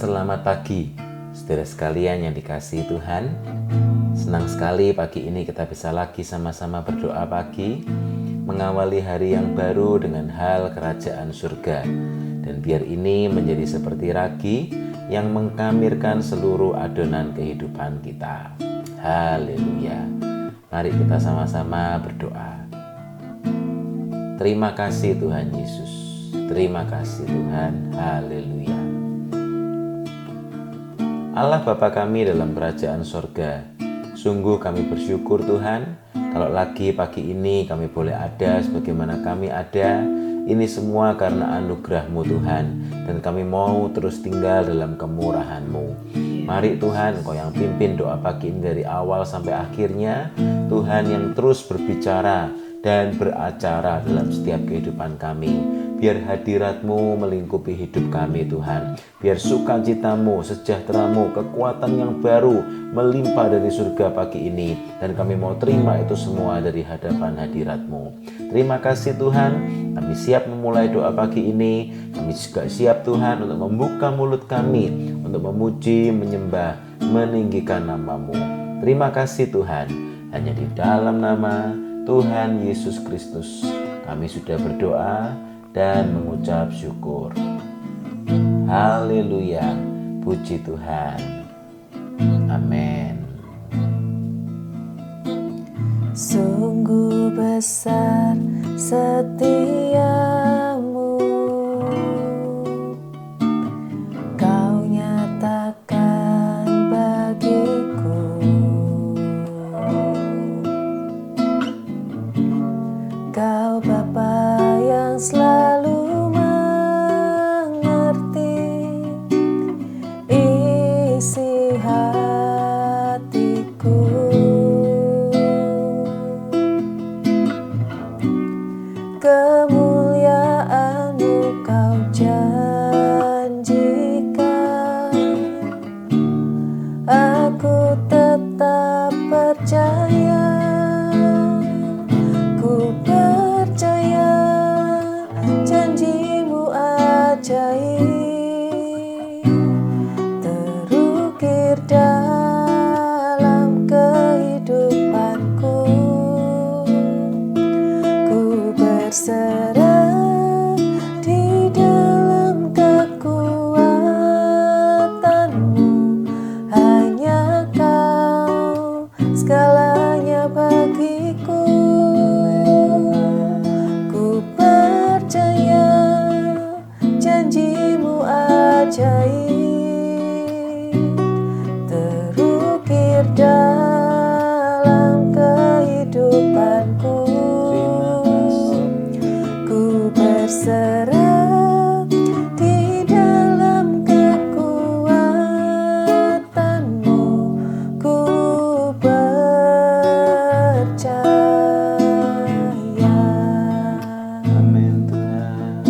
Selamat pagi, saudara sekalian yang dikasihi Tuhan. Senang sekali pagi ini kita bisa lagi sama-sama berdoa pagi, mengawali hari yang baru dengan hal kerajaan surga. Dan biar ini menjadi seperti ragi yang mengkamirkan seluruh adonan kehidupan kita. Haleluya. Mari kita sama-sama berdoa. Terima kasih Tuhan Yesus. Terima kasih Tuhan. Haleluya. Allah Bapa kami dalam kerajaan sorga, sungguh kami bersyukur Tuhan, kalau lagi pagi ini kami boleh ada sebagaimana kami ada, ini semua karena anugerah-Mu Tuhan, dan kami mau terus tinggal dalam kemurahan-Mu. Mari Tuhan, Engkau yang pimpin doa pagi ini dari awal sampai akhirnya, Tuhan yang terus berbicara dan beracara dalam setiap kehidupan kami. Biar hadirat-Mu melingkupi hidup kami Tuhan. Biar sukacita-Mu, sejahtera-Mu, kekuatan yang baru melimpah dari surga pagi ini. Dan kami mau terima itu semua dari hadapan hadirat-Mu. Terima kasih Tuhan, kami siap memulai doa pagi ini. Kami juga siap Tuhan untuk membuka mulut kami, untuk memuji, menyembah, meninggikan nama-Mu. Terima kasih Tuhan, hanya di dalam nama Tuhan Yesus Kristus kami sudah berdoa dan mengucap syukur. Haleluya, puji Tuhan. Amin. Sungguh besar setiamu, Kau nyatakan bagiku. Kau Bapa yang selalu mengerti isi hatiku. Kemuliaan-Mu Kau janjikan, aku tetap percaya. Ku percaya janji-Mu ajaib, terukir dalam kehidupanku. Ku berserah di dalam kekuatan-Mu, hanya Kau segalanya bagiku. Ku percaya janji-Mu ajaib, terukir dalam kehidupanku. Ku berserah di dalam kekuatan-Mu, ku percaya. Amin Tuhan.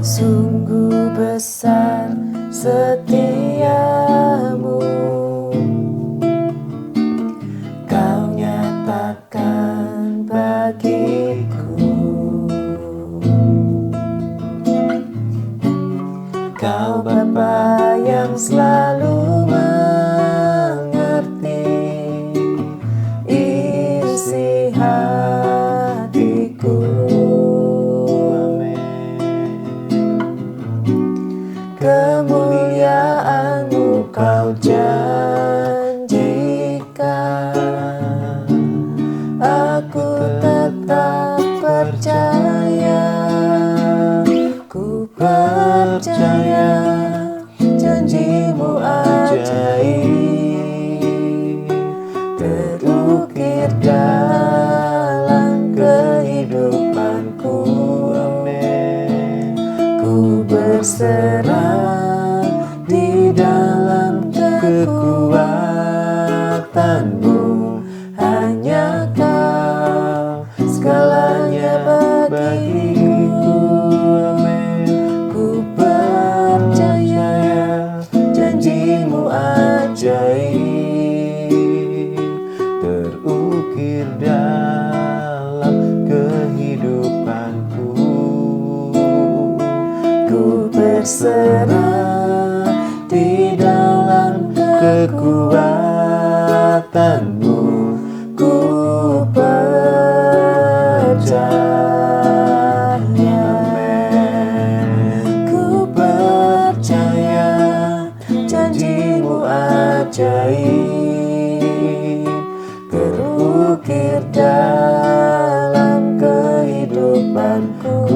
Sungguh besar setiamu, Kau nyatakan bagiku. Kau Bapa yang selalu mengerti isi hatiku. Kemuliaan-Mu Kau janjikan, aku tetap percaya. Ku percaya janji-Mu ajaib, terukir dalam kehidupanku. Ku berserah di dalam kekuatan berserah di dalam kekuatanmu. Ku percaya, ku percaya janjimu ajaib terukir dalam kehidupanku.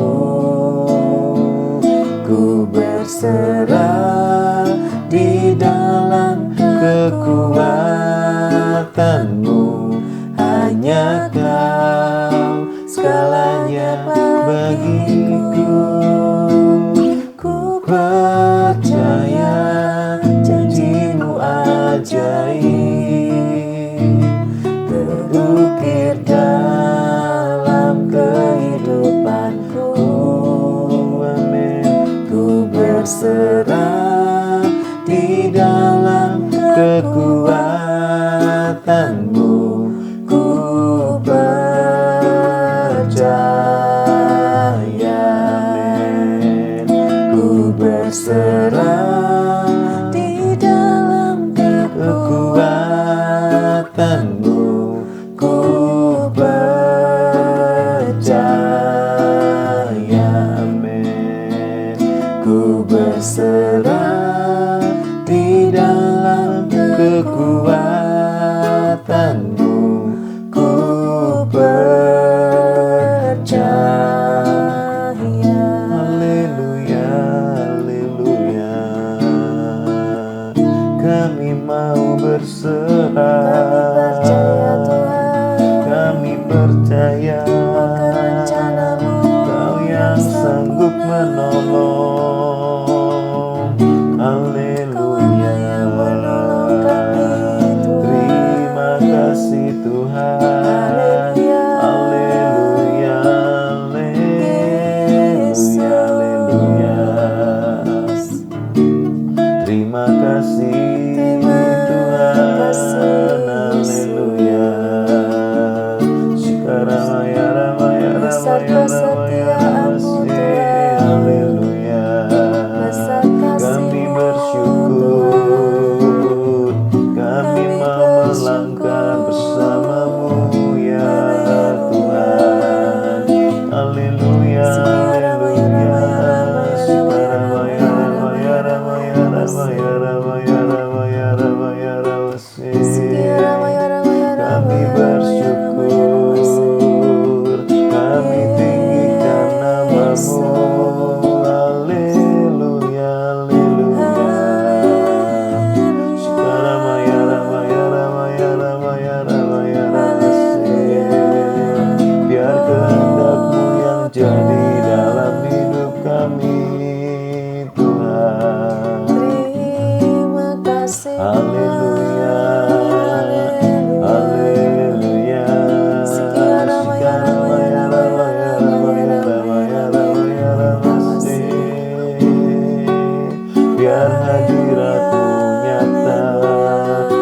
Ku berserah di dalam kekuatanmu. Hanya Kau segalanya bagiku. Ku percaya janjimu ajaib terukir dalam kehidupanku. Amin. Ku berserah di dalam kekuatanmu. Ku percaya, amin. Ku berserah di dalam kekuatanmu. Ku percaya, amin. Ku berserah di dalam kekuatanmu. Ku percaya. Haleluya, haleluya. Kami mau berserah. Kami percaya Kau yang sanggup menolong. Haleluya. Terima kasih Tuhan. Haleluya, haleluya, haleluya. Terima kasih Tuhan. Haleluya. Shikaramaya ramaya ramaya ramaya ramase. Haleluya. Kami bersyukur. Kami mau melangkah bersamamu ya Tuhan. Haleluya, haleluya. Shikaramaya ramaya ramaya ramaya ramaya ramaya ramaya ramase. Kami bersyukur, kami tinggikan namamu. Haleluya, haleluya. Shikaramaya ramaya ramaya ramaya ramaya ramase. Biar kehendakmu yang jadi dalam hidup kami Tuhan. Terima kasih. Haleluya, haleluya. Shikaramaya ramaya ramaya ramaya ramaya ramaya ramase. Biar hadiratmu nyata,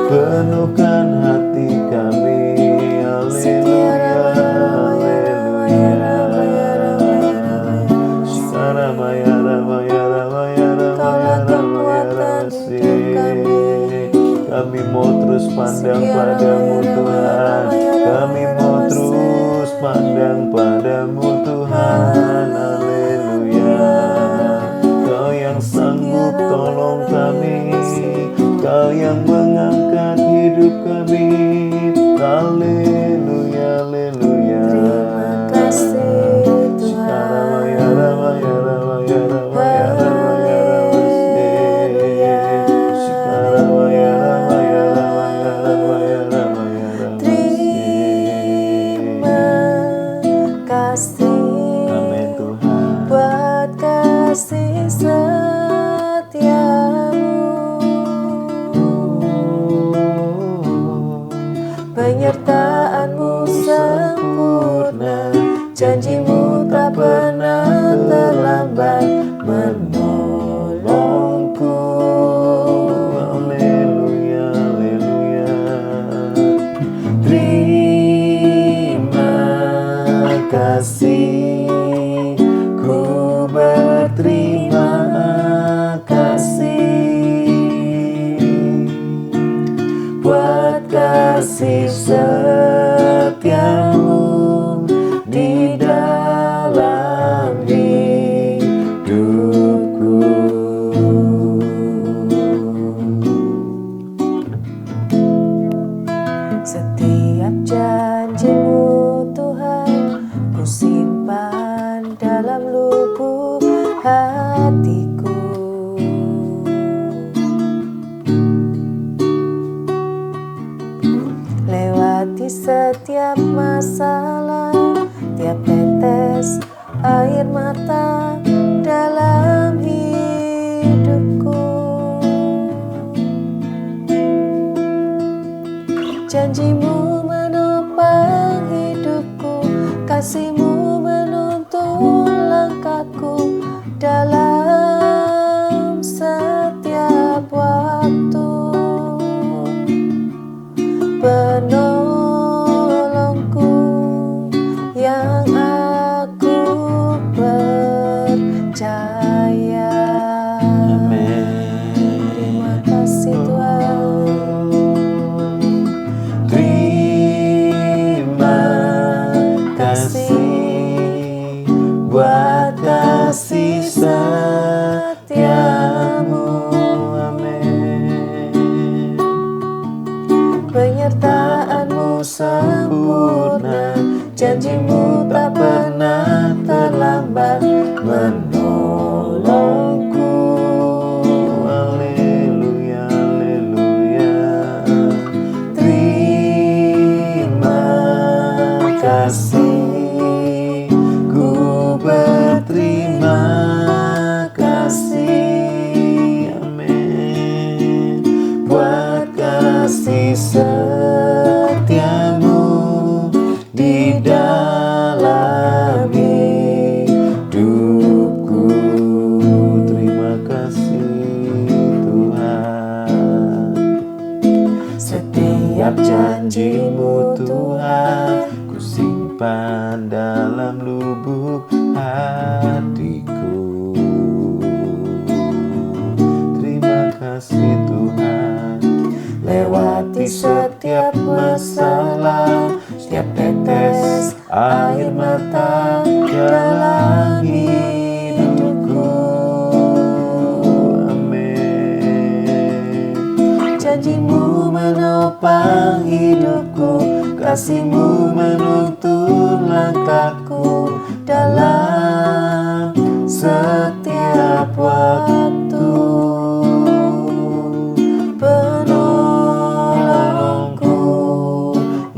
penuhkan hati kami. Haleluya, haleluya. Shikaramaya ramaya ramaya ramaya ramaya ramase. Kami mau terus pandang padamu Tuhan. Kami mau terus pandang padamu Tuhan. Haleluya. Kau yang sanggup tolong kami. Kau yang mengangkat hidup kami. Haleluya, haleluya. Terima kasih Tuhan. Shikaramaya ramaya ramaya ramaya ramaya ramase. Shikaramaya ramaya ramaya ramaya ramaya ramase. Terima kasih. kasih setiamu di dalam hidupku. Setiap janjimu Tuhan, ku simpan dalam lubuk hatiku. Lewati setiap masalah, tiap tetes air mata dalam hidupku. Janjimu menopang hidupku, kasihmu menuntun langkahku dalam setiap waktu. Penolongku yang aku percaya. Terima kasih Tuhan. Terima kasih buat kasih setiamu. Amin. Penyertaanmu sempurna, janjimu tak pernah terlambat menolongku. Haleluya, haleluya. Terima kasih, ku berterima kasih, Amin. buat kasih setiamu di dalam hidupku. Terima kasih Tuhan. Setiap janjimu Tuhan, ku simpan dalam lubuk hatiku. Terima kasih Tuhan. lewati setiap masalah, setiap tetes air mata dalam hidupku. Amin. Janjimu menopang hidupku, kasihmu menuntun langkahku dalam setiap waktu. Penolongku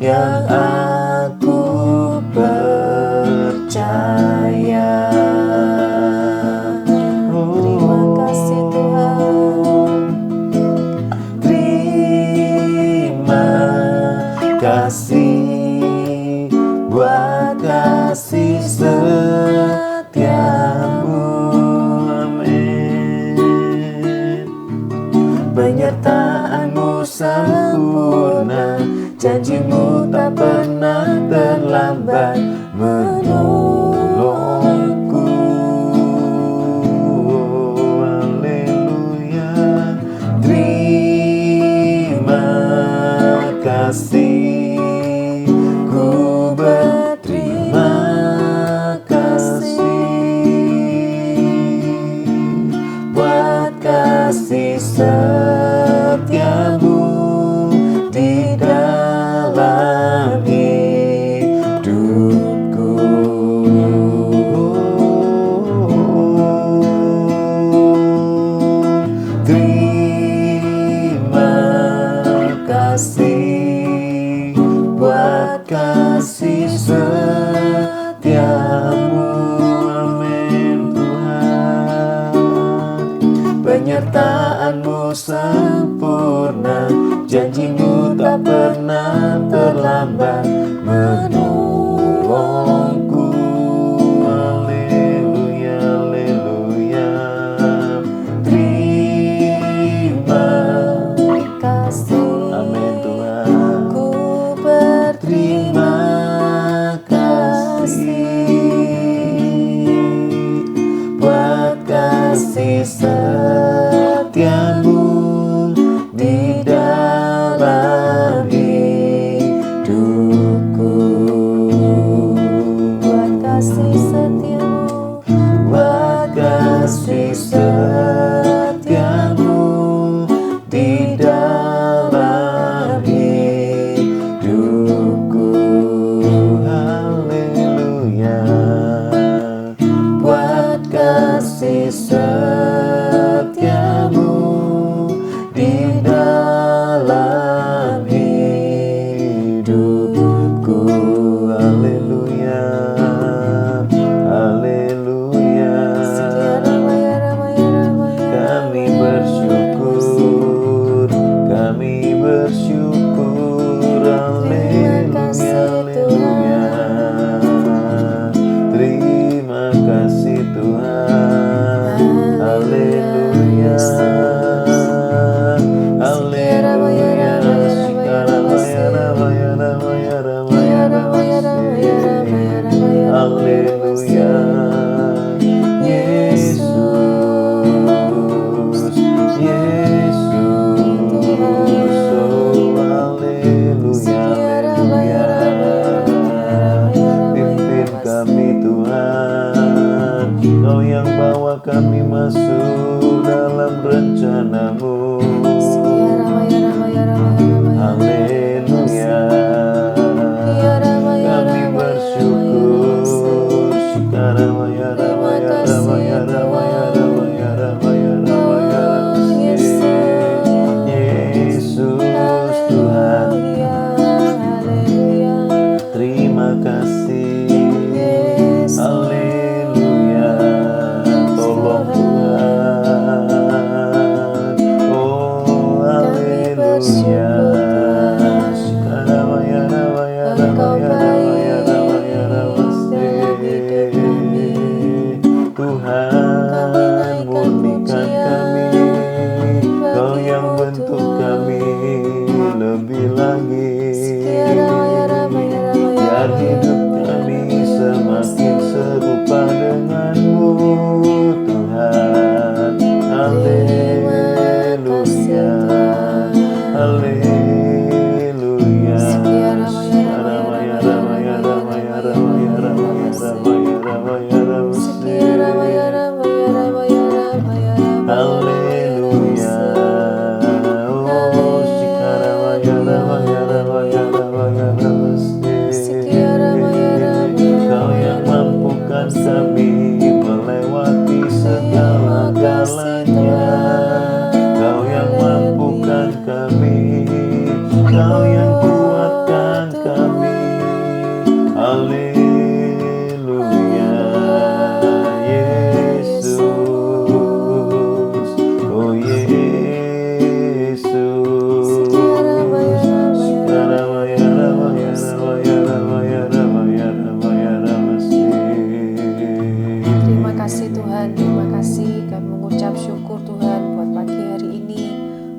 yang aku percaya. Terima kasih Tuhan. Terima kasih buat kasih setiamu. Amin. Penyertaanmu sempurna, janjimu tak pernah terlambat menolongku. Haleluya. Terima kasih, ku berterima kasih, buat kasih setiamu di dalam hidupku. Terima kasih buat kasih setiamu. Amin Tuhan. Penyertaanmu sempurna, janjimu tak pernah terlambat menolongku. Haleluya, haleluya. Terima kasih, Amin Tuhan. ku berterima kasih buat kasih setiamu di dalam hidupku.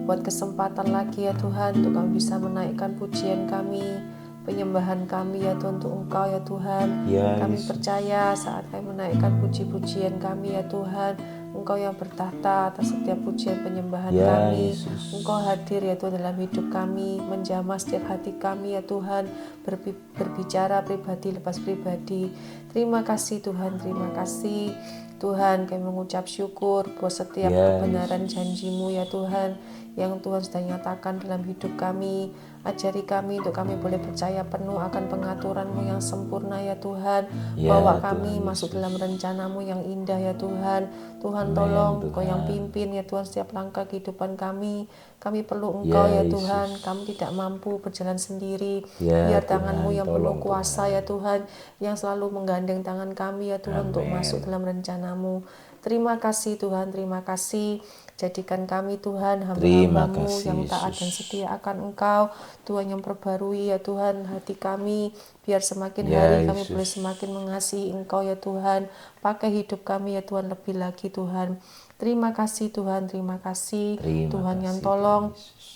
buat kesempatan lagi ya Tuhan untuk kami bisa menaikkan pujian kami, penyembahan kami ya Tuhan untuk Engkau ya Tuhan. Ya, Kami Yesus. percaya saat kami menaikkan puji-pujian kami ya Tuhan, Engkau yang bertahta atas setiap pujian penyembahan Ya, kami. Yesus. Engkau hadir ya Tuhan dalam hidup kami, menjamah setiap hati kami ya Tuhan, berbicara pribadi lepas pribadi. Terima kasih Tuhan, terima kasih Tuhan. Kami mengucap syukur buat setiap Ya, kebenaran janji-Mu ya Tuhan, yang Tuhan sudah nyatakan dalam hidup kami. Ajari kami untuk kami boleh percaya penuh akan pengaturan-Mu yang sempurna ya Tuhan. Ya, Bawa Tuhan kami masuk Yesus. dalam rencana-Mu yang indah ya Tuhan. Tuhan Amin, tolong Engkau yang Tuhan. pimpin ya Tuhan setiap langkah kehidupan kami. Kami perlu Engkau Ya, ya Tuhan. Yesus. Kami tidak mampu berjalan sendiri. Ya, Biar Tuhan, tangan-Mu yang penuh tolong, kuasa Tuhan. ya Tuhan, yang selalu menggandeng tangan kami ya Tuhan untuk Amin. masuk dalam rencana-Mu. Terima kasih Tuhan, terima kasih. Jadikan kami Tuhan Terima hamba-hamba-Mu kasih, yang taat dan Yesus. setia akan Engkau. Tuhan yang perbarui ya Tuhan hati kami, biar semakin Ya, hari kami Yesus. boleh semakin mengasihi Engkau ya Tuhan. Pakai hidup kami ya Tuhan lebih lagi Tuhan. Terima kasih Tuhan, terima kasih. Terima Tuhan yang kasih, tolong, Tuhan Yesus.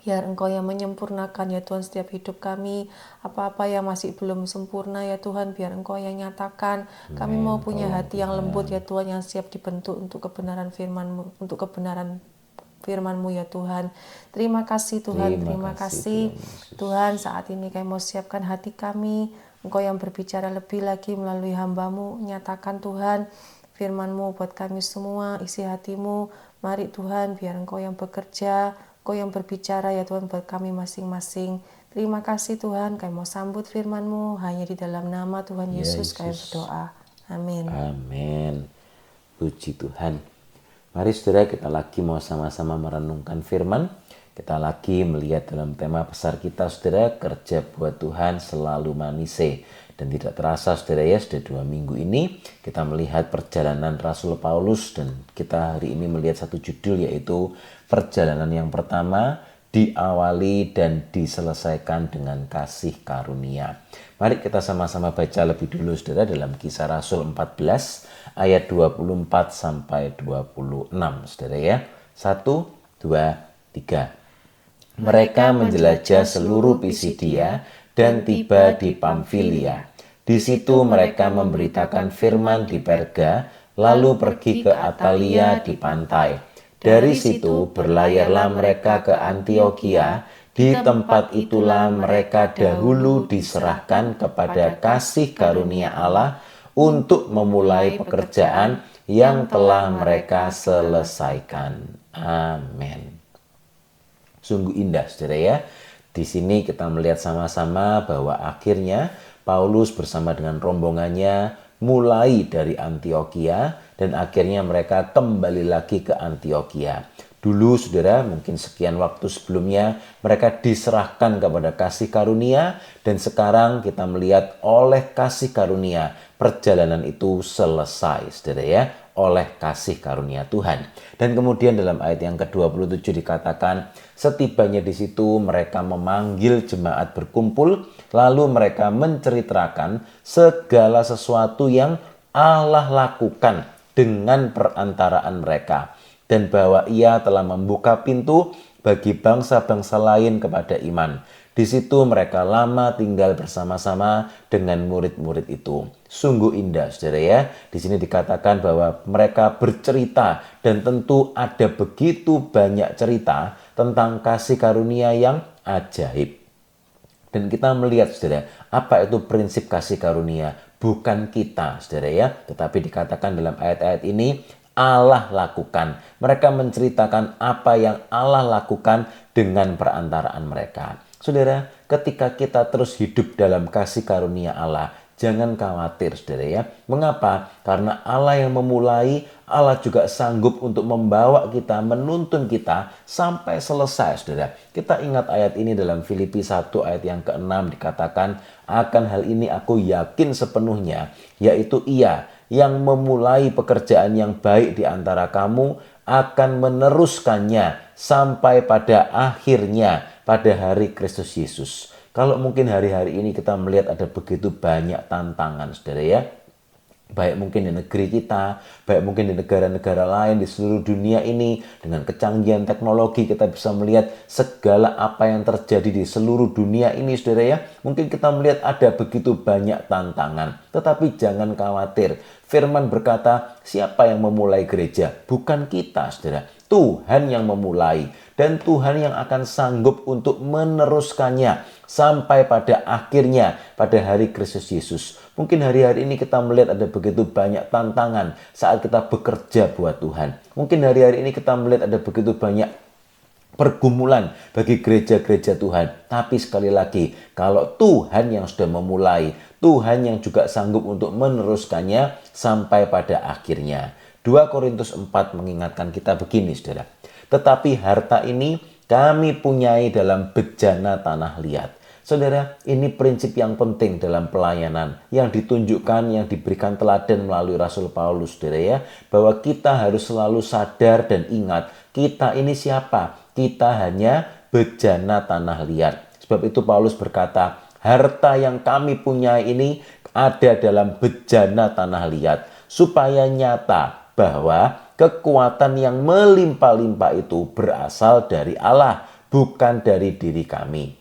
biar Engkau yang menyempurnakan ya Tuhan setiap hidup kami. Apa-apa yang masih belum sempurna ya Tuhan, biar Engkau yang nyatakan. Kami Amin. mau punya Tolong, hati yang Tuhan. lembut ya Tuhan, yang siap dibentuk untuk kebenaran firman-Mu, untuk kebenaran firman-Mu ya Tuhan. Terima kasih Tuhan, terima kasih. Tuhan, saat ini kami mau siapkan hati kami. Engkau yang berbicara lebih lagi melalui hamba-Mu, nyatakan Tuhan firman-Mu buat kami semua, isi hati-Mu. Mari Tuhan, biar Engkau yang bekerja, Engkau yang berbicara ya Tuhan buat kami masing-masing. Terima kasih Tuhan, kami mau sambut firman-Mu hanya di dalam nama Tuhan Ya, Yesus kami Yesus. berdoa. Amin. Amin. Puji Tuhan. Mari saudara, kita lagi mau sama-sama merenungkan firman. Kita lagi melihat dalam tema besar kita saudara, kerja buat Tuhan selalu manise. Dan tidak terasa saudara ya, sudah 2 minggu ini kita melihat perjalanan Rasul Paulus. Dan kita hari ini melihat satu judul, yaitu perjalanan yang pertama diawali dan diselesaikan dengan kasih karunia. Mari kita sama-sama baca lebih dulu saudara dalam Kisah Rasul 14 ayat 24 sampai 26 saudara ya. 1, 2, 3. Mereka menjelajah seluruh Pisidia dan tiba di Pamfilia. Di situ mereka memberitakan firman di Perga, lalu pergi ke Atalia di pantai. Dari situ berlayarlah mereka ke Antioquia. Di tempat itulah mereka dahulu diserahkan kepada kasih karunia Allah untuk memulai pekerjaan yang telah mereka selesaikan. Amin. Sungguh indah saudara ya. Di sini kita melihat sama-sama bahwa akhirnya Paulus bersama dengan rombongannya mulai dari Antioquia dan akhirnya mereka kembali lagi ke Antioquia. Dulu saudara, mungkin sekian waktu sebelumnya mereka diserahkan kepada kasih karunia, dan sekarang kita melihat oleh kasih karunia perjalanan itu selesai saudara ya, oleh kasih karunia Tuhan. Dan kemudian dalam ayat yang ke-27 dikatakan, setibanya di situ mereka memanggil jemaat berkumpul, lalu mereka menceritakan segala sesuatu yang Allah lakukan dengan perantaraan mereka, dan bahwa Ia telah membuka pintu bagi bangsa-bangsa lain kepada iman. Di situ mereka lama tinggal bersama-sama dengan murid-murid itu. Sungguh indah saudara ya. Di sini dikatakan bahwa mereka bercerita, dan tentu ada begitu banyak cerita tentang kasih karunia yang ajaib. Dan kita melihat saudara, apa itu prinsip kasih karunia? Bukan kita saudara ya, tetapi dikatakan dalam ayat-ayat ini Allah lakukan. Mereka menceritakan apa yang Allah lakukan dengan perantaraan mereka. Saudara, ketika kita terus hidup dalam kasih karunia Allah, jangan khawatir saudara ya. Mengapa? Karena Allah yang memulai, Allah juga sanggup untuk membawa kita, menuntun kita sampai selesai saudara. Kita ingat ayat ini dalam Filipi 1 ayat yang ke-6 dikatakan, akan hal ini aku yakin sepenuhnya, yaitu Ia yang memulai pekerjaan yang baik di antara kamu akan meneruskannya sampai pada akhirnya pada hari Kristus Yesus. Kalau mungkin hari-hari ini kita melihat ada begitu banyak tantangan saudara ya. baik mungkin di negeri kita, baik mungkin di negara-negara lain di seluruh dunia ini. Dengan kecanggihan teknologi kita bisa melihat segala apa yang terjadi di seluruh dunia ini, saudara ya. Mungkin kita melihat ada begitu banyak tantangan, tetapi jangan khawatir. Firman berkata, siapa yang memulai gereja? Bukan kita, saudara. Tuhan yang memulai, dan Tuhan yang akan sanggup untuk meneruskannya sampai pada akhirnya pada hari Kristus Yesus. Mungkin hari-hari ini kita melihat ada begitu banyak tantangan saat kita bekerja buat Tuhan. Mungkin hari-hari ini kita melihat ada begitu banyak pergumulan bagi gereja-gereja Tuhan. Tapi sekali lagi, kalau Tuhan yang sudah memulai, Tuhan yang juga sanggup untuk meneruskannya sampai pada akhirnya. 2 Korintus 4 mengingatkan kita begini, saudara. Tetapi harta ini kami punyai dalam bejana tanah liat. Saudara, ini prinsip yang penting dalam pelayanan yang ditunjukkan, yang diberikan teladan melalui Rasul Paulus, saudara ya. Bahwa kita harus selalu sadar dan ingat, kita ini siapa? Kita hanya bejana tanah liat. Sebab itu Paulus berkata, harta yang kami punya ini ada dalam bejana tanah liat. Supaya nyata bahwa kekuatan yang melimpah-limpah itu berasal dari Allah, bukan dari diri kami.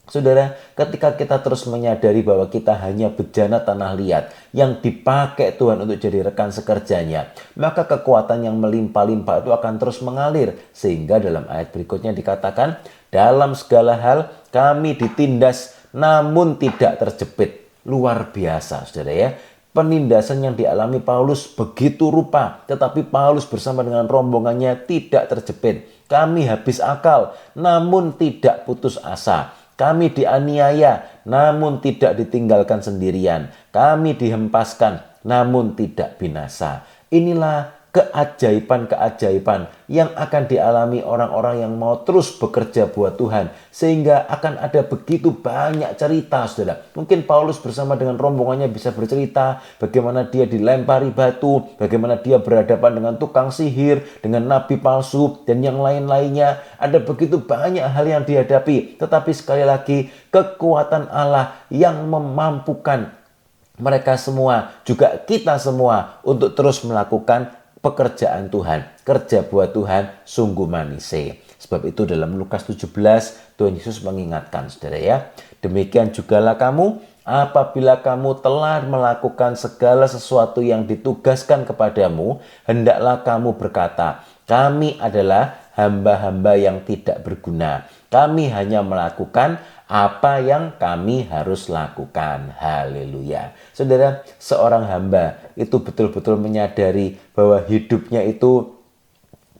Saudara, ketika kita terus menyadari bahwa kita hanya bejana tanah liat yang dipakai Tuhan untuk jadi rekan sekerjanya, maka kekuatan yang melimpah-limpah itu akan terus mengalir. Sehingga dalam ayat berikutnya dikatakan, dalam segala hal kami ditindas namun tidak terjepit. Luar biasa, saudara ya. Penindasan yang dialami Paulus begitu rupa, tetapi Paulus bersama dengan rombongannya tidak terjepit. Kami habis akal, namun tidak putus asa. Kami dianiaya, namun tidak ditinggalkan sendirian. Kami dihempaskan, namun tidak binasa. Inilah keajaiban-keajaiban yang akan dialami orang-orang yang mau terus bekerja buat Tuhan. Sehingga akan ada begitu banyak cerita, saudara. Mungkin Paulus bersama dengan rombongannya bisa bercerita bagaimana dia dilempari batu, bagaimana dia berhadapan dengan tukang sihir, dengan nabi palsu, dan yang lain-lainnya. Ada begitu banyak hal yang dihadapi. Tetapi sekali lagi, kekuatan Allah yang memampukan mereka semua, juga kita semua, untuk terus melakukan pekerjaan Tuhan, kerja buat Tuhan sungguh manis. Sebab itu dalam Lukas 17 Tuhan Yesus mengingatkan, saudara ya, demikian jugalah kamu apabila kamu telah melakukan segala sesuatu yang ditugaskan kepadamu, hendaklah kamu berkata, kami adalah hamba-hamba yang tidak berguna. Kami hanya melakukan apa yang kami harus lakukan. Haleluya. Saudara, seorang hamba itu betul-betul menyadari bahwa hidupnya itu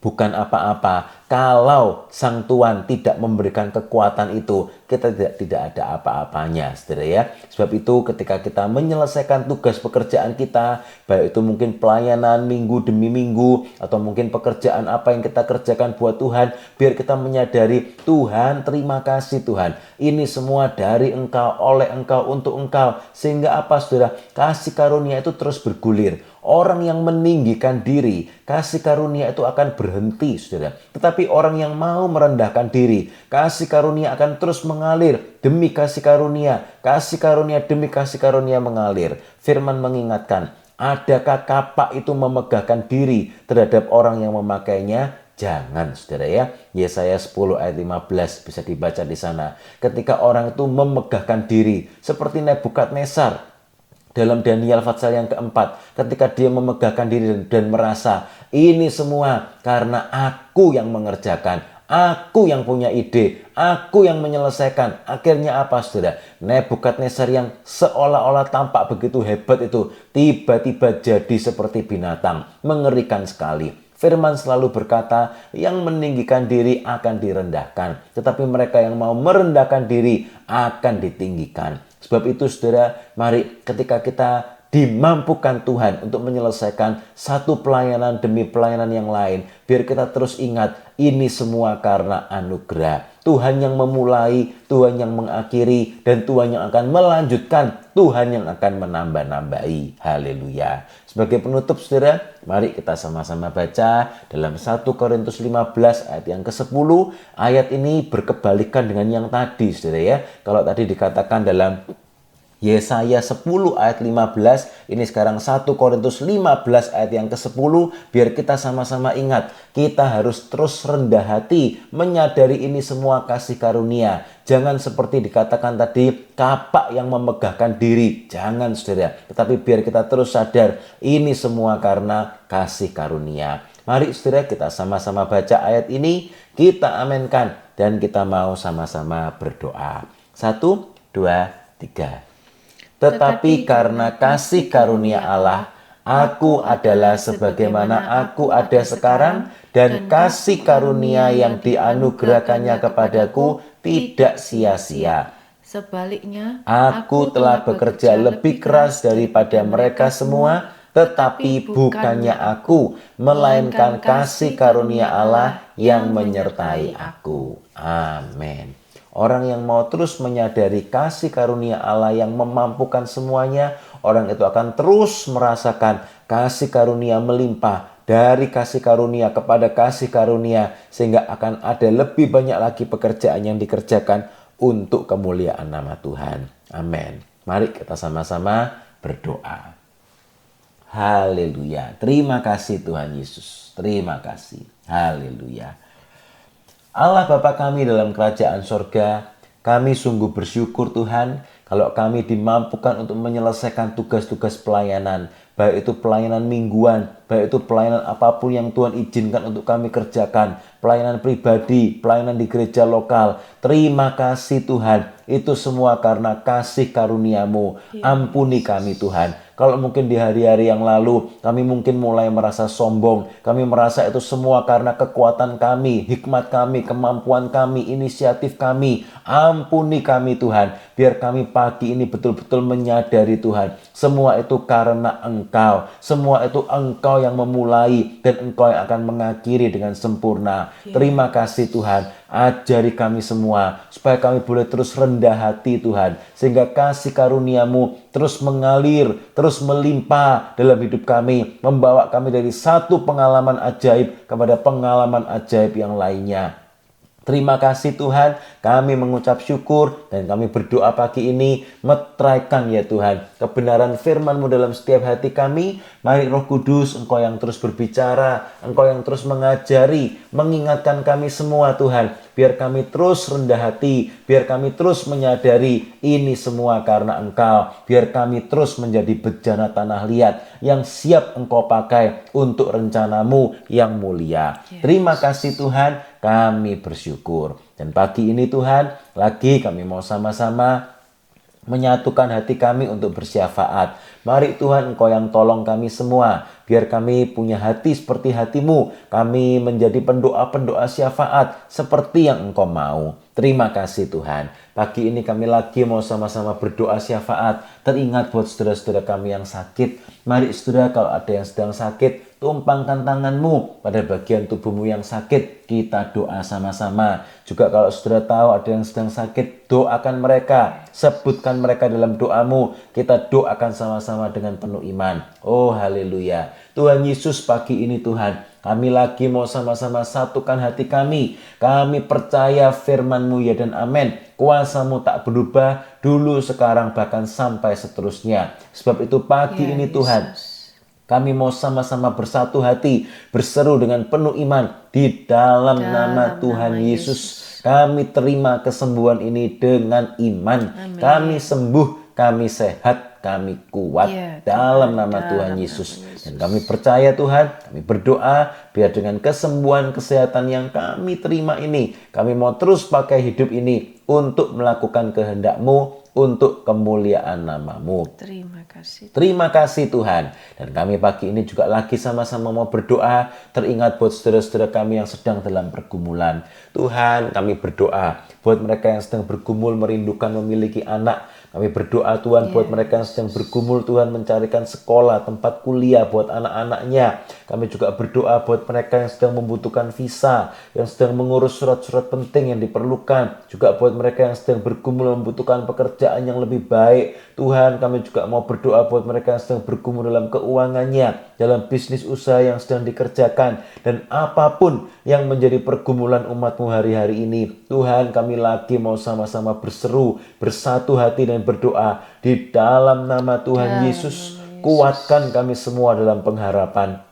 bukan apa-apa. Kalau Sang Tuhan tidak memberikan kekuatan itu, kita tidak ada apa-apanya, saudara ya. Sebab itu ketika kita menyelesaikan tugas pekerjaan kita, baik itu mungkin pelayanan minggu demi minggu, atau mungkin pekerjaan apa yang kita kerjakan buat Tuhan, biar kita menyadari, Tuhan, terima kasih Tuhan. Ini semua dari Engkau, oleh Engkau, untuk Engkau. Sehingga apa, saudara? Kasih karunia itu terus bergulir. Orang yang meninggikan diri, kasih karunia itu akan berhenti, saudara. Tetapi orang yang mau merendahkan diri, kasih karunia akan terus mengalir demi kasih karunia demi kasih karunia mengalir. Firman mengingatkan, adakah kapak itu memegahkan diri terhadap orang yang memakainya? Jangan, saudara ya. Yesaya 10 ayat 15 bisa dibaca di sana. Ketika orang itu memegahkan diri seperti Nebukadnezar dalam Daniel pasal yang keempat, ketika dia memegahkan diri dan merasa ini semua karena aku yang mengerjakan, aku yang punya ide, aku yang menyelesaikan. Akhirnya apa, saudara? Nebukadnezar yang seolah-olah tampak begitu hebat itu tiba-tiba jadi seperti binatang. Mengerikan sekali. Firman selalu berkata, yang meninggikan diri akan direndahkan, tetapi mereka yang mau merendahkan diri akan ditinggikan. Sebab itu, saudara, mari ketika kita dimampukan Tuhan untuk menyelesaikan satu pelayanan demi pelayanan yang lain, biar kita terus ingat, ini semua karena anugerah. Tuhan yang memulai, Tuhan yang mengakhiri, dan Tuhan yang akan melanjutkan, Tuhan yang akan menambah-nambahi. Haleluya. Sebagai penutup, saudara, mari kita sama-sama baca dalam 1 Korintus 15 ayat yang ke-10. Ayat ini berkebalikan dengan yang tadi, saudara ya. Kalau tadi dikatakan dalam Yesaya 10 ayat 15, ini sekarang 1 Korintus 15 ayat yang ke-10, biar kita sama-sama ingat, kita harus terus rendah hati, menyadari ini semua kasih karunia. Jangan seperti dikatakan tadi, kapak yang memegahkan diri. Jangan saudara, tetapi biar kita terus sadar, ini semua karena kasih karunia. Mari saudara kita sama-sama baca ayat ini, kita amenkan, dan kita mau sama-sama berdoa. 1, 2, 3. Tetapi karena kasih karunia Allah, aku adalah sebagaimana aku ada sekarang, dan kasih karunia yang dianugerahkannya kepadaku tidak sia-sia. Sebaliknya, Aku telah bekerja lebih keras daripada mereka semua, tetapi bukannya aku, melainkan kasih karunia Allah yang menyertai aku. Amin. Orang yang mau terus menyadari kasih karunia Allah yang memampukan semuanya, orang itu akan terus merasakan kasih karunia melimpah, dari kasih karunia kepada kasih karunia, sehingga akan ada lebih banyak lagi pekerjaan yang dikerjakan untuk kemuliaan nama Tuhan. Amin. Mari kita sama-sama berdoa. Haleluya. Terima kasih Tuhan Yesus. Terima kasih. Haleluya. Allah Bapa kami dalam kerajaan sorga, kami sungguh bersyukur Tuhan kalau kami dimampukan untuk menyelesaikan tugas-tugas pelayanan, baik itu pelayanan mingguan, baik itu pelayanan apapun yang Tuhan izinkan untuk kami kerjakan, pelayanan pribadi, pelayanan di gereja lokal. Terima kasih Tuhan, itu semua karena kasih karunia-Mu. Ampuni kami Tuhan. Kalau mungkin di hari-hari yang lalu kami mungkin mulai merasa sombong, kami merasa itu semua karena kekuatan kami, hikmat kami, kemampuan kami, inisiatif kami. Ampuni kami Tuhan, biar kami pagi ini betul-betul menyadari Tuhan, semua itu karena Engkau, semua itu Engkau yang memulai dan Engkau yang akan mengakhiri dengan sempurna. Terima kasih Tuhan, ajari kami semua supaya kami boleh terus rendah hati Tuhan, sehingga kasih karunia-Mu terus mengalir, terus melimpah dalam hidup kami, membawa kami dari satu pengalaman ajaib kepada pengalaman ajaib yang lainnya. Terima kasih Tuhan, kami mengucap syukur dan kami berdoa pagi ini, meteraikan ya Tuhan kebenaran firman-Mu dalam setiap hati kami. Mari Roh Kudus, Engkau yang terus berbicara, Engkau yang terus mengajari, mengingatkan kami semua Tuhan, biar kami terus rendah hati, biar kami terus menyadari ini semua karena Engkau, biar kami terus menjadi bejana tanah liat yang siap Engkau pakai untuk rencana-Mu yang mulia. Terima kasih Tuhan, kami bersyukur. Dan pagi ini Tuhan, lagi kami mau sama-sama menyatukan hati kami untuk bersyafaat. Mari Tuhan, Engkau yang tolong kami semua, biar kami punya hati seperti hati-Mu. Kami menjadi pendoa-pendoa syafaat seperti yang Engkau mau. Terima kasih Tuhan. Pagi ini kami lagi mau sama-sama berdoa syafaat. Teringat buat saudara-saudara kami yang sakit. Mari saudara, kalau ada yang sedang sakit, tumpangkan tangan-Mu pada bagian tubuh-Mu yang sakit. Kita doa sama-sama. Juga kalau saudara tahu ada yang sedang sakit, doakan mereka. Sebutkan mereka dalam doa-Mu. Kita doakan sama-sama dengan penuh iman. Oh haleluya. Tuhan Yesus, pagi ini Tuhan, kami lagi mau sama-sama satukan hati kami. Kami percaya firman-Mu ya dan amin. Kuasa-Mu tak berubah dulu, sekarang, bahkan sampai seterusnya. Sebab itu pagi ini Tuhan, kami mau sama-sama bersatu hati, berseru dengan penuh iman di dalam nama Tuhan Yesus. Kami terima kesembuhan ini dengan iman. Kami sembuh, kami sehat, kami kuat dalam nama Tuhan Yesus. Dan kami percaya Tuhan, kami berdoa biar dengan kesembuhan kesehatan yang kami terima ini, kami mau terus pakai hidup ini untuk melakukan kehendak-Mu, untuk kemuliaan nama-Mu. Terima kasih Tuhan. Dan kami pagi ini juga lagi sama-sama mau berdoa. Teringat buat saudara-saudara kami yang sedang dalam pergumulan. Tuhan, kami berdoa buat mereka yang sedang bergumul merindukan memiliki anak. Kami berdoa Tuhan buat mereka yang sedang bergumul Tuhan mencarikan sekolah, tempat kuliah buat anak-anaknya. Kami juga berdoa buat mereka yang sedang membutuhkan visa, yang sedang mengurus surat-surat penting yang diperlukan. Juga buat mereka yang sedang bergumul membutuhkan pekerjaan yang lebih baik. Tuhan, kami juga mau berdoa buat mereka yang sedang bergumul dalam keuangannya. dalam bisnis usaha yang sedang dikerjakan, dan apapun yang menjadi pergumulan umat-Mu hari-hari ini. Tuhan, kami lagi mau sama-sama berseru, bersatu hati dan berdoa di dalam nama Tuhan Yesus. Kuatkan kami semua dalam pengharapan.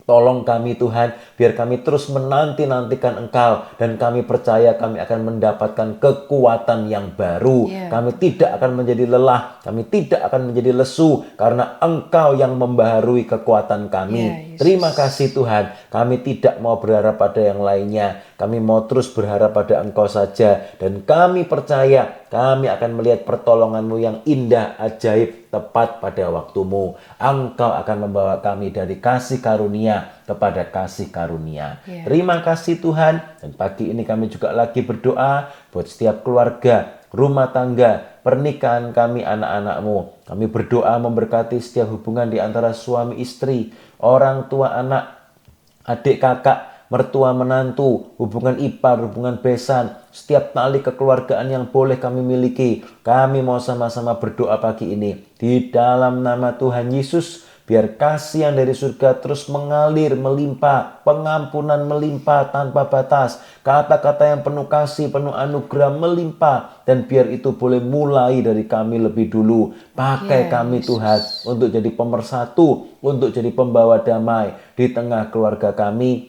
Tolong kami Tuhan, biar kami terus menanti-nantikan Engkau, dan kami percaya kami akan mendapatkan kekuatan yang baru. Kami tidak akan menjadi lelah, kami tidak akan menjadi lesu, karena Engkau yang membaharui kekuatan kami. Terima kasih Tuhan, kami tidak mau berharap pada yang lainnya. Kami mau terus berharap pada Engkau saja, dan kami percaya kami akan melihat pertolongan-Mu yang indah, ajaib, tepat pada waktu-Mu. Engkau akan membawa kami dari kasih karunia kepada kasih karunia. Terima kasih Tuhan. Dan pagi ini kami juga lagi berdoa buat setiap keluarga, rumah tangga, pernikahan kami, anak-anak-Mu. Kami berdoa memberkati setiap hubungan di antara suami istri, orang tua anak, adik kakak, mertua menantu, hubungan ipar, hubungan besan, setiap tali kekeluargaan yang boleh kami miliki. Kami mau sama-sama berdoa pagi ini. Di dalam nama Tuhan Yesus, biar kasih yang dari surga terus mengalir, melimpah, pengampunan melimpah tanpa batas, kata-kata yang penuh kasih, penuh anugerah melimpah, dan biar itu boleh mulai dari kami lebih dulu. Pakai kami Tuhan untuk jadi pemersatu, untuk jadi pembawa damai di tengah keluarga kami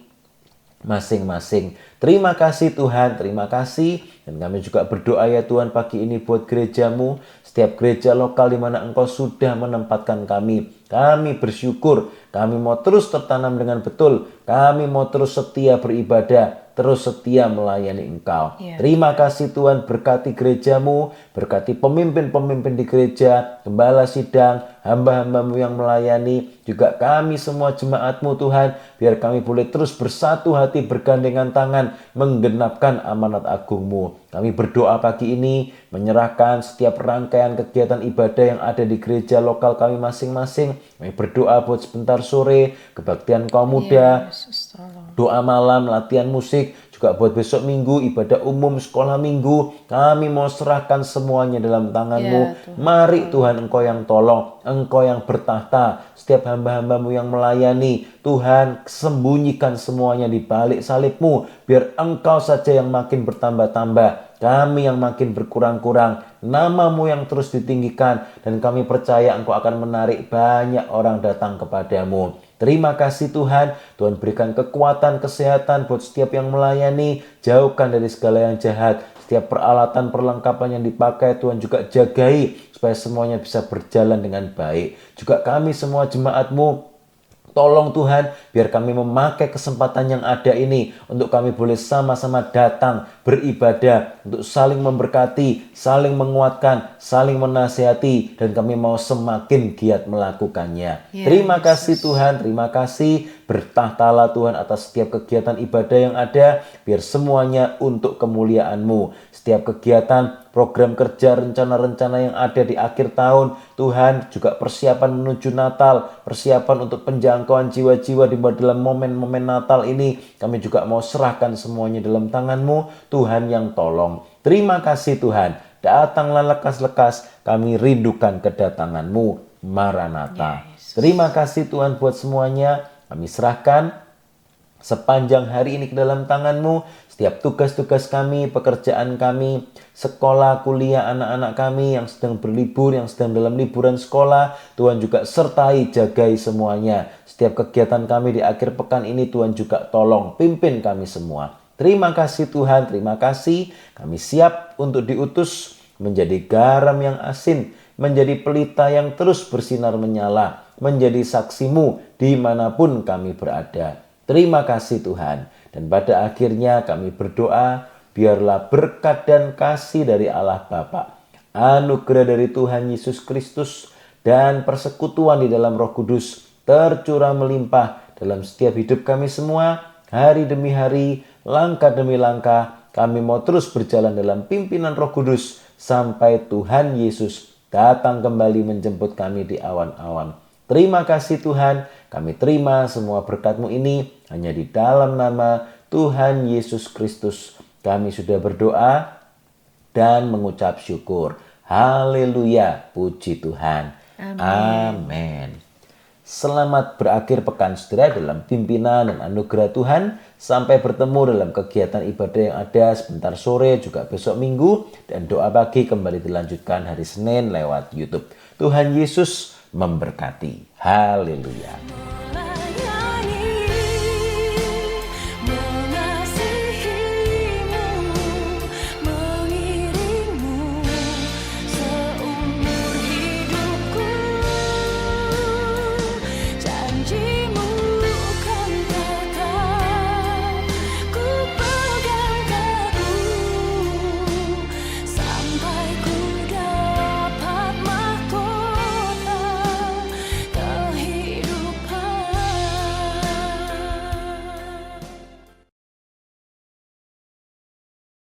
masing-masing. Terima kasih Tuhan, terima kasih. Dan kami juga berdoa ya Tuhan pagi ini buat gereja-Mu, setiap gereja lokal di mana Engkau sudah menempatkan kami. Kami bersyukur, kami mau terus tertanam dengan betul, kami mau terus setia beribadah, terus setia melayani Engkau. Terima kasih Tuhan, berkati gereja-Mu, berkati pemimpin-pemimpin di gereja, gembala sidang, hamba-hamba-Mu yang melayani, juga kami semua jemaat-Mu Tuhan, biar kami boleh terus bersatu hati, bergandengan tangan, menggenapkan amanat agung-Mu. Kami berdoa pagi ini, menyerahkan setiap rangkaian kegiatan ibadah yang ada di gereja lokal kami masing-masing. Kami berdoa buat sebentar sore, kebaktian kaum muda, doa malam, latihan musik, juga buat besok minggu, ibadah umum, sekolah minggu. Kami mau serahkan semuanya dalam tangan-Mu. Mari Tuhan, Engkau yang tolong, Engkau yang bertahta. Setiap hamba-hamba-Mu yang melayani, Tuhan sembunyikan semuanya di balik salib-Mu. Biar Engkau saja yang makin bertambah-tambah, kami yang makin berkurang-kurang. Nama-Mu yang terus ditinggikan, dan kami percaya Engkau akan menarik banyak orang datang kepadamu. Terima kasih Tuhan. Tuhan berikan kekuatan, kesehatan buat setiap yang melayani. Jauhkan dari segala yang jahat. Setiap peralatan, perlengkapan yang dipakai Tuhan juga jagai, supaya semuanya bisa berjalan dengan baik. Juga kami semua jemaat-Mu, tolong Tuhan, biar kami memakai kesempatan yang ada ini untuk kami boleh sama-sama datang beribadah, untuk saling memberkati, saling menguatkan, saling menasihati, dan kami mau semakin giat melakukannya. Terima kasih Tuhan, terima kasih. Bertahtalah Tuhan atas setiap kegiatan ibadah yang ada, biar semuanya untuk kemuliaan-Mu. Setiap kegiatan, program kerja, rencana-rencana yang ada di akhir tahun, Tuhan, juga persiapan menuju Natal, persiapan untuk penjangkauan jiwa-jiwa di dalam momen-momen Natal ini, kami juga mau serahkan semuanya dalam tangan-Mu, Tuhan yang tolong. Terima kasih Tuhan, datanglah lekas-lekas, kami rindukan kedatangan-Mu, Maranatha. Terima kasih Tuhan buat semuanya, kami serahkan sepanjang hari ini ke dalam tangan-Mu. Setiap tugas-tugas kami, pekerjaan kami, sekolah, kuliah anak-anak kami yang sedang berlibur, yang sedang dalam liburan sekolah, Tuhan juga sertai, jagai semuanya. Setiap kegiatan kami di akhir pekan ini, Tuhan juga tolong, pimpin kami semua. Terima kasih Tuhan, terima kasih. Kami siap untuk diutus menjadi garam yang asin, menjadi pelita yang terus bersinar menyala, menjadi saksi-Mu dimanapun kami berada. Terima kasih Tuhan. Dan pada akhirnya kami berdoa, biarlah berkat dan kasih dari Allah Bapa, anugerah dari Tuhan Yesus Kristus, dan persekutuan di dalam Roh Kudus tercurah melimpah dalam setiap hidup kami semua. Hari demi hari, langkah demi langkah, kami mau terus berjalan dalam pimpinan Roh Kudus sampai Tuhan Yesus datang kembali menjemput kami di awan-awan. Terima kasih Tuhan, kami terima semua berkat-Mu ini hanya di dalam nama Tuhan Yesus Kristus. Kami sudah berdoa dan mengucap syukur. Haleluya, puji Tuhan. Amin. Selamat berakhir pekan saudara dalam pimpinan dan anugerah Tuhan. Sampai bertemu dalam kegiatan ibadah yang ada sebentar sore juga besok minggu. Dan doa pagi kembali dilanjutkan hari Senin lewat YouTube. Tuhan Yesus memberkati. Haleluya.